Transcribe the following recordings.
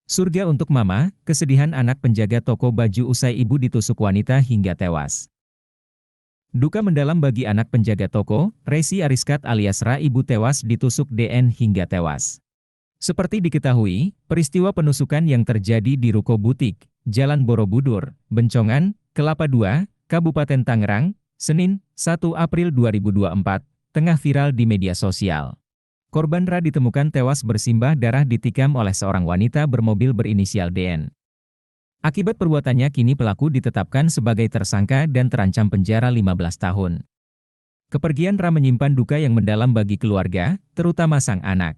Surga untuk mama, kesedihan anak penjaga toko baju usai ibu ditusuk wanita hingga tewas. Duka mendalam bagi anak penjaga toko, Resi Ariskat alias Ra ibu tewas ditusuk DN hingga tewas. Seperti diketahui, peristiwa penusukan yang terjadi di ruko butik, Jalan Borobudur, Bencongan, Kelapa II, Kabupaten Tangerang, Senin, 1 April 2024, tengah viral di media sosial. Korban Ra ditemukan tewas bersimbah darah ditikam oleh seorang wanita bermobil berinisial DN. Akibat perbuatannya kini pelaku ditetapkan sebagai tersangka dan terancam penjara 15 tahun. Kepergian Ra menyimpan duka yang mendalam bagi keluarga, terutama sang anak.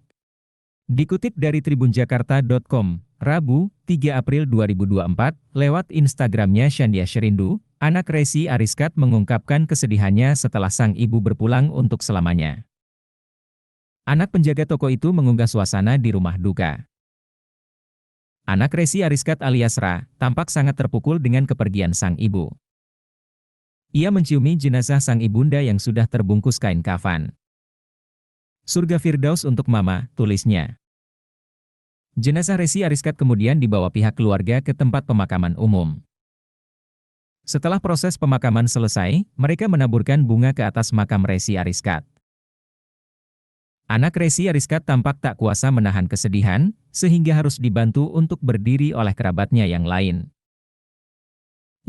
Dikutip dari tribunjakarta.com, Rabu, 3 April 2024, lewat Instagramnya Shandia Sherindu, anak Resi Ariskat mengungkapkan kesedihannya setelah sang ibu berpulang untuk selamanya. Anak penjaga toko itu mengunggah suasana di rumah duka. Anak Resi Ariskat alias Ra, tampak sangat terpukul dengan kepergian sang ibu. Ia menciumi jenazah sang ibunda yang sudah terbungkus kain kafan. Surga Firdaus untuk mama, tulisnya. Jenazah Resi Ariskat kemudian dibawa pihak keluarga ke tempat pemakaman umum. Setelah proses pemakaman selesai, mereka menaburkan bunga ke atas makam Resi Ariskat. Anak Resi Ariskat tampak tak kuasa menahan kesedihan, sehingga harus dibantu untuk berdiri oleh kerabatnya yang lain.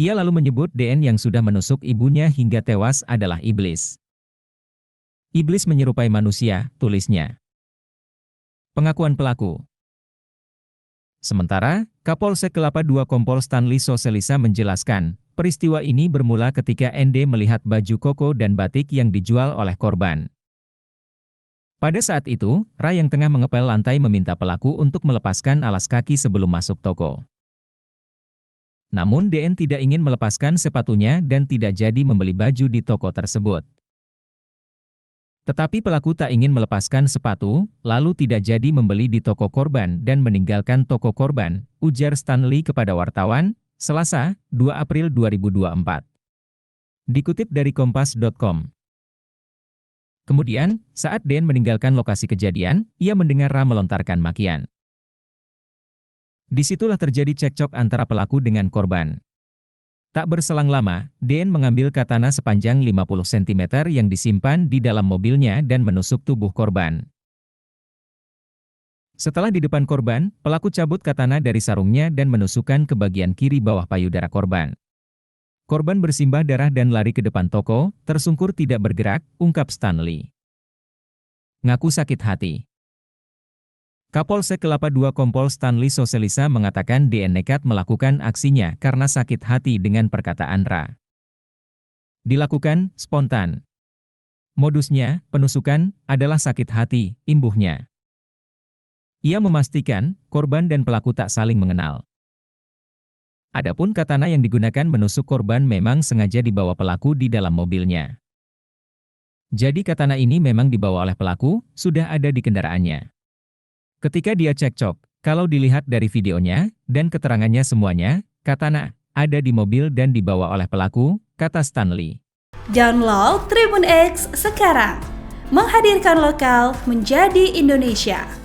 Ia lalu menyebut DN yang sudah menusuk ibunya hingga tewas adalah iblis. Iblis menyerupai manusia, tulisnya. Pengakuan pelaku. Sementara, Kapolsek Kelapa II Kompol Stanley Soselisa menjelaskan, peristiwa ini bermula ketika ND melihat baju koko dan batik yang dijual oleh korban. Pada saat itu, Ra yang tengah mengepel lantai meminta pelaku untuk melepaskan alas kaki sebelum masuk toko. Namun DN tidak ingin melepaskan sepatunya dan tidak jadi membeli baju di toko tersebut. Tetapi pelaku tak ingin melepaskan sepatu, lalu tidak jadi membeli di toko korban dan meninggalkan toko korban, ujar Stanley kepada wartawan, Selasa, 2 April 2024. Dikutip dari kompas.com. Kemudian, saat DN meninggalkan lokasi kejadian, ia mendengar Ra melontarkan makian. Disitulah terjadi cekcok antara pelaku dengan korban. Tak berselang lama, DN mengambil katana sepanjang 50 cm yang disimpan di dalam mobilnya dan menusuk tubuh korban. Setelah di depan korban, pelaku cabut katana dari sarungnya dan menusukkan ke bagian kiri bawah payudara korban. Korban bersimbah darah dan lari ke depan toko, tersungkur tidak bergerak, ungkap Stanley. Ngaku sakit hati. Kapolsek Kelapa II Kompol Stanley Soselisa mengatakan DN nekat melakukan aksinya karena sakit hati dengan perkataan Ra. Dilakukan spontan. Modusnya, penusukan, adalah sakit hati, imbuhnya. Ia memastikan, korban dan pelaku tak saling mengenal. Adapun katana yang digunakan menusuk korban memang sengaja dibawa pelaku di dalam mobilnya. Jadi katana ini memang dibawa oleh pelaku, sudah ada di kendaraannya. Ketika dia cekcok, kalau dilihat dari videonya, dan keterangannya semuanya, katana ada di mobil dan dibawa oleh pelaku, kata Stanley. Download Tribun X sekarang, menghadirkan lokal menjadi Indonesia.